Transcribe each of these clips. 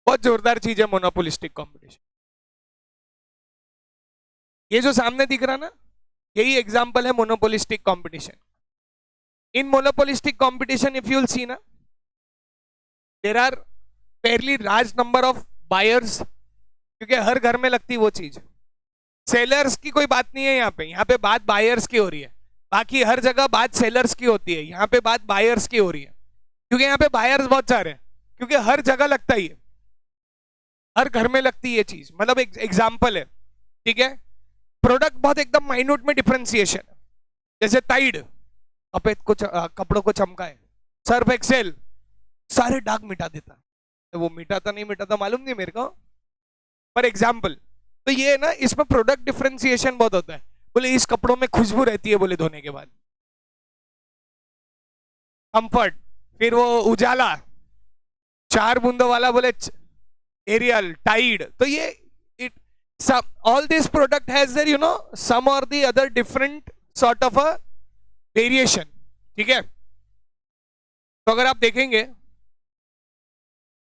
बहुत जोरदार चीज है मोनोपोलिस्टिक कंपटीशन। ये जो सामने दिख रहा ना, यही एग्जांपल है monopolistic competition. In monopolistic competition if you will see ना, there are fairly large number of buyers, क्योंकि हर घर में लगती वो चीज। सेलर्स की कोई बात नहीं है यहाँ पे बात बायर्स की हो रही है। बाकी हर जगह बात सेलर्स की होती है, यहाँ पे बात बायर्स की हो रही है, क्योंकि यहाँ पे बायर्स बहुत सारे हैं, क्योंकि हर जगह लगता ही है, हर घर में लगती है ये चीज। मतलब एक एग्जाम्पल है, ठीक है, प्रोडक्ट बहुत एकदम माइन्यूट में डिफरेंशिएशन, जैसे टाइड सफेद को कपड़ों को चमकाए, सर्फ एक्सेल सारे दाग मिटा देता है। वो मिटाता नहीं मिटाता मालूम नहीं मेरे को, पर एग्जाम्पल। तो ये ना, इसमें प्रोडक्ट डिफरेंशिएशन बहुत होता है। बोले इस कपड़ों में खुशबू रहती है बोले धोने के बाद, कंफर्ट, फिर वो उजाला, 4 बूंदों वाला बोले एरियल, टाइड। तो ये all this product has their some or the other different sort of a variation, ठीक है। तो अगर आप देखेंगे,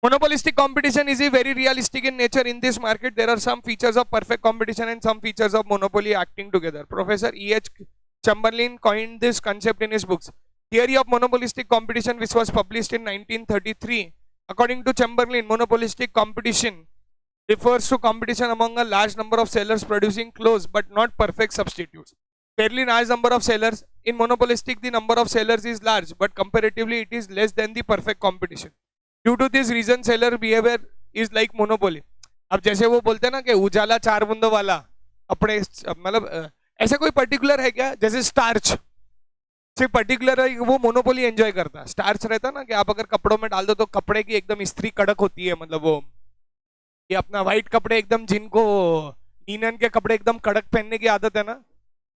monopolistic competition is very realistic in nature. In this market there are some features of perfect competition and some features of monopoly acting together. Professor E.H. Chamberlain coined this concept in his books Theory of Monopolistic Competition, which was published in 1933. According to Chamberlain, monopolistic competition refers to competition among a large number of sellers producing close but not perfect substitutes. Fairly large number of sellers. In monopolistic, the number of sellers is large, but comparatively it is less than the perfect competition. Due to this reason, seller behavior is like monopoly. अब जैसे वो बोलते हैं ना कि उजाला 4 बूंदों वाला अपने, मतलब ऐसा कोई पर्टिकुलर है क्या? जैसे स्टार्च सिर्फ पर्टिकुलर है, वो मोनोपोली एंजॉय करता है। स्टार्च रहता ना कि आप अगर कपड़ों में डाल दो तो कपड़े की एकदम इस्त्री कड़क होती है, मतलब वो ये अपना व्हाइट कपड़े एकदम, जिनको लिनन के कपड़े एकदम कड़क पहनने की आदत है ना,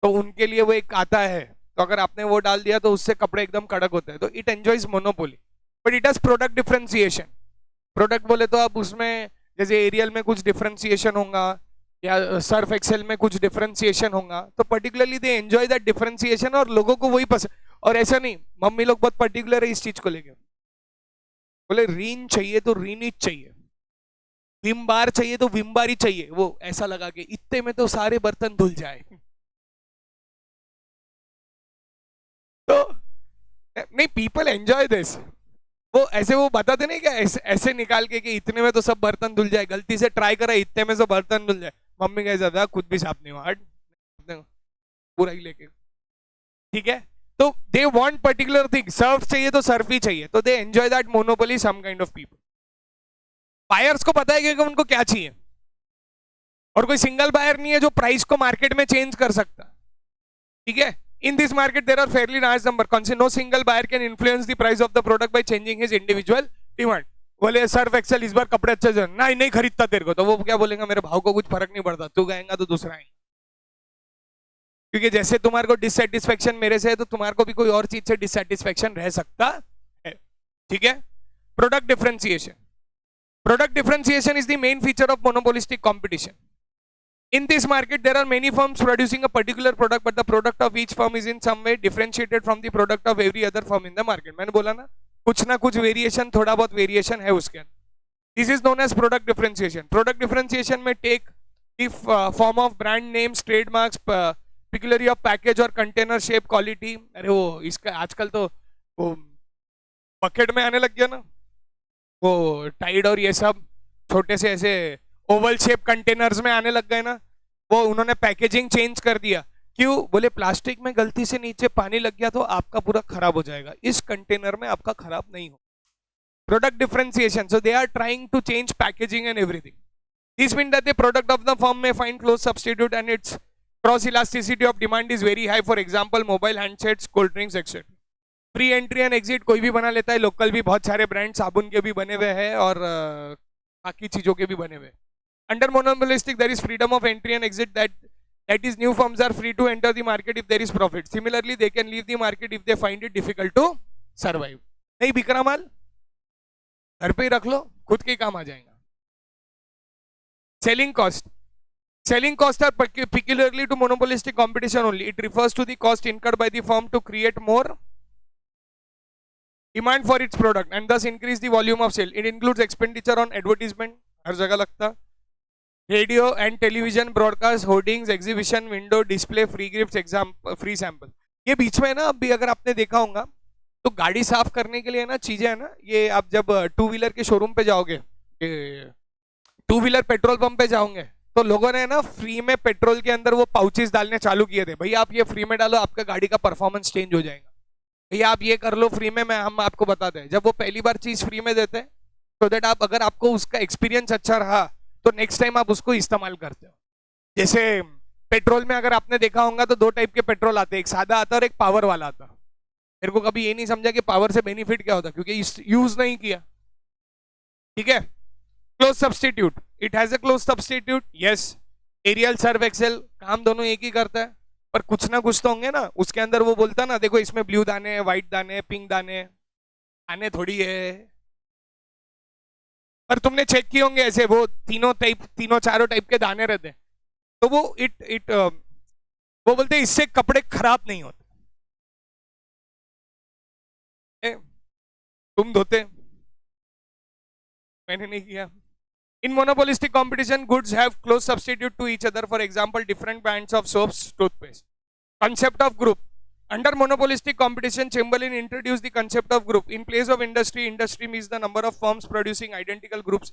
तो उनके लिए वो एक आता है, तो अगर आपने वो डाल दिया तो उससे कपड़े एकदम कड़क होते हैं। तो it enjoys monopoly, but it has product differentiation. Product बोले तो आप उसमें जैसे एरियल में कुछ डिफरेंशिएशन होगा या सर्फ एक्सेल में कुछ डिफरेंशिएशन होगा, तो particularly they enjoy that differentiation और लोगों को वही पसंद। और ऐसा नहीं, मम्मी लोग बहुत पर्टिकुलर है इस चीज को लेके, बोले रीन चाहिए तो रीन ही चाहिए, विम बार चाहिए तो विम बार ही चाहिए, वो ऐसा लगा के इतने में तो सारे बर्तन धुल जाए। तो नहीं, पीपल एंजॉय दिस। वो ऐसे वो बताते नहीं क्या, ऐसे निकाल के कि इतने में तो सब बर्तन धुल जाए, गलती से ट्राई करा इतने में सब बर्तन धुल जाए, मम्मी कैसा था खुद भी साफ नहीं हुआ, हट पूरा ही लेके, ठीक है। तो they want particular thing, Surf चाहिए तो सर्फ ही चाहिए, तो they enjoy that monopoly some kind of people. Buyers को पता है कि उनको क्या चाहिए, और कोई सिंगल बायर नहीं है जो प्राइस को मार्केट में चेंज कर सकता, ठीक है। In this market, there are fairly large number. No single buyer can influence the price of the product by changing his individual demand. बोले सर्फ एक्सेल इस बार कपड़े अच्छे से नहीं खरीदता तेरे को, तो वो क्या बोलेगा, मेरे भाव को कुछ फर्क नहीं पड़ता, तू गएगा तो दूसरा आएगा। क्योंकि जैसे तुम्हारे को डिससेटिस्फेक्शन मेरे से है, तो तुम्हारे को भी कोई और चीज से डिससेटिस्फेक्शन रह सकता है, ठीक है। Product differentiation, product differentiation is the main feature of monopolistic competition. In this market, there are many firms producing a particular product, but the product of each firm is in some way differentiated from the product of every other firm in the market. मैंने बोला ना, कुछ ना कुछ variation, थोड़ा बहुत variation है उसके अंदर. This is known as product differentiation. Product differentiation में take the form of brand names, trademarks, peculiarity of package और container shape, quality. अरे वो इसका आजकल तो वो बकेट में आने लग गया ना, वो टाइड और ये सब छोटे से ऐसे ओवल शेप कंटेनर्स में आने लग गए ना, वो उन्होंने पैकेजिंग चेंज कर दिया। क्यों? बोले प्लास्टिक में गलती से नीचे पानी लग गया तो आपका पूरा खराब हो जाएगा, इस कंटेनर में आपका खराब नहीं हो। Product differentiation, so they are trying to change packaging and everything. This mean that the product of the firm may find close substitute and its cross elasticity of demand is very high. For example mobile handsets, cold drinks etcetera. Free entry and exit कोई भी बना लेता है, local भी बहुत सारे brand साबुन के भी बने हुए हैं और बाकी चीजों के भी बने हुए हैं. Under monopolistic, there is freedom of entry and exit. That is, new firms are free to enter the market if there is profit. Similarly, they can leave the market if they find it difficult to survive. नहीं बिक रहा माल, घर पे ही रख लो, खुद के काम आ जाएगा. Selling cost. Selling costs are peculiarly to monopolistic competition only. It refers to the cost incurred by the firm to create more demand for its product and thus increase the volume of sale. It includes expenditure on advertisement, हर जगह लगता, radio and television broadcast, hoardings, exhibition, window display, free gift, exam, free sample. ये बीच में ना अभी अगर आपने देखा होगा तो गाड़ी साफ करने के लिए ना चीजें है ना, ये आप जब टू व्हीलर के शोरूम पे जाओगे, टू व्हीलर पेट्रोल पंप पे जाओगे तो लोगों ने ना फ्री में पेट्रोल के अंदर वो पाउचेस डालने चालू किए थे. भैया आप ये फ्री में डालो, आपका गाड़ी का परफॉर्मेंस चेंज हो जाएगा. भैया आप ये कर लो फ्री में, हम आपको बताते हैं. जब वो पहली बार चीज फ्री में देते हैं तो दैट आप अगर आपको उसका एक्सपीरियंस अच्छा रहा तो नेक्स्ट टाइम आप उसको इस्तेमाल करते हो. जैसे पेट्रोल में अगर आपने देखा होगा तो दो टाइप के पेट्रोल आते हैं, एक सादा आता है और एक पावर वाला आता है. मेरे को कभी ये नहीं समझा कि पावर से बेनिफिट क्या होता, क्योंकि यूज नहीं किया. ठीक है. Close substitute, it has a close substitute. Yes, Ariel, Surf Excel, काम दोनों एक ही करता है, पर कुछ ना कुछ तो होंगे ना उसके अंदर. वो बोलता ना, देखो इसमें ब्लू दाने, व्हाइट दाने, पिंक दाने, आने थोड़ी है. पर तुमने चेक किए होंगे ऐसे वो तीनों चारों टाइप के दाने रहते हैं. तो वो वो बोलते हैं इससे कपड़े खराब नहीं होते. तुम धोते, मैंने नहीं किया. In monopolistic competition, goods have close substitute to each other. For example, different brands of soaps, toothpaste. Concept of group. Under monopolistic competition, Chamberlain introduced the concept of group. In place of industry, industry means the number of firms producing identical groups.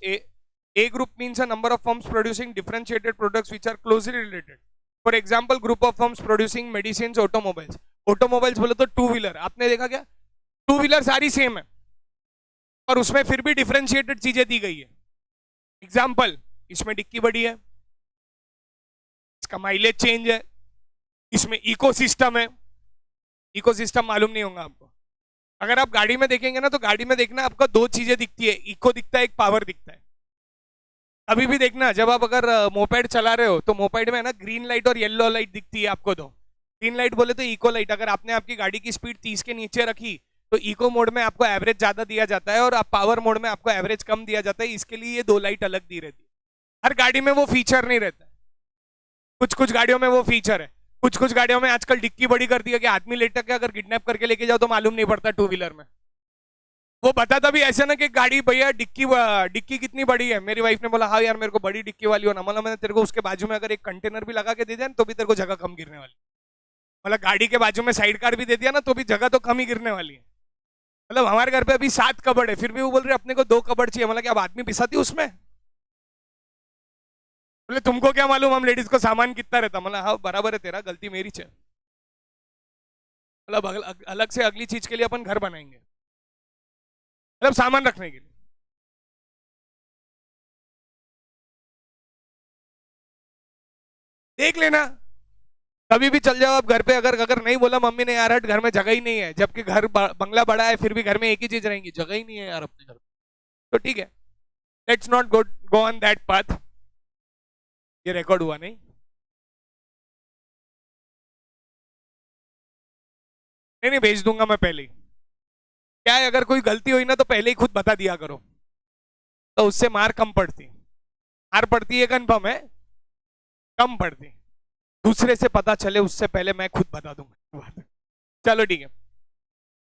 A group means a number of firms producing differentiated products which are closely related. For example, group of firms producing medicines, automobiles. Automobiles बोले तो two wheeler. आपने देखा क्या, two wheeler सारी same है और उसमें फिर भी डिफरेंशिएटेड चीजें दी गई है. एग्जाम्पल, इसमें डिक्की बड़ी है, इसका माइलेज चेंज है, इसमें इकोसिस्टम है. इकोसिस्टम मालूम नहीं होगा आपको. अगर आप गाड़ी में देखेंगे ना तो गाड़ी में देखना आपको दो चीजें दिखती है, इको दिखता है, एक पावर दिखता है. अभी भी देखना, जब आप अगर मोपेड चला रहे हो तो मोपेड में ना ग्रीन लाइट और येलो लाइट दिखती है आपको. दो ग्रीन लाइट बोले तो इको लाइट. अगर आपने आपकी गाड़ी की स्पीड 30 के नीचे रखी तो इको मोड में आपको एवरेज ज्यादा दिया जाता है और आप पावर मोड में आपको एवरेज कम दिया जाता है. इसके लिए ये दो लाइट अलग दी रहती है. हर गाड़ी में वो फीचर नहीं रहता. कुछ कुछ गाड़ियों में वो फीचर है. कुछ कुछ गाड़ियों में आजकल डिक्की बड़ी कर दी है कि आदमी लेटक के अगर किडनैप करके लेके जाओ तो मालूम नहीं पड़ता. टू व्हीलर में वो बताता भी ऐसा ना कि गाड़ी भैया डिक्की कितनी बड़ी है. मेरी वाइफ ने बोला हाँ यार मेरे को बड़ी डिक्की वाली हो ना. मतलब मैंने तेरे को उसके बाजू में अगर एक कंटेनर भी लगा के दे दिया तो भी तेरे को जगह कम गिरने वाली. मतलब गाड़ी के बाजू में साइड कार भी दे दिया ना तो भी जगह तो कम ही गिरने वाली है. मतलब हमारे घर पे अभी 7 कबड़ है, फिर भी वो बोल रहे अपने को 2 कबड़ चाहिए. मतलब क्या अब आदमी पिसाती उसमें. बोले तुमको क्या मालूम हम लेडीज को सामान कितना रहता. मतलब हाँ बराबर है, तेरा गलती मेरी है. मतलब अलग से अगली चीज के लिए अपन घर बनाएंगे, मतलब सामान रखने के लिए. देख लेना, कभी भी चल जाओ आप घर पे. अगर अगर नहीं बोला मम्मी ने यार हट घर में जगह ही नहीं है, जबकि घर बंगला बड़ा है फिर भी घर में एक ही चीज रहेंगी, जगह ही नहीं है यार अपने घर में. तो ठीक है, let's not go on that path. ये रिकॉर्ड हुआ नहीं. नहीं नहीं भेज दूंगा मैं पहले ही. क्या है, अगर कोई गलती हुई ना तो पहले ही खुद बता दिया करो, तो उससे मार कम पड़ती. मार पड़ती है कन्फर्म है, कम पड़ती. दूसरे से पता चले उससे पहले मैं खुद बता दूंगा. चलो ठीक है.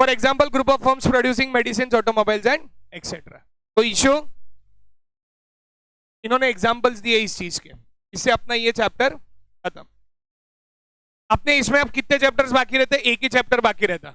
For example, group of firms producing medicine, automobiles and etcetera. तो इशू इन्होंने एग्जाम्पल्स दिए इस चीज के. इससे अपना ये चैप्टर खत्म. अपने इसमें अब कितने चैप्टर्स बाकी रहते? एक ही चैप्टर बाकी रहता.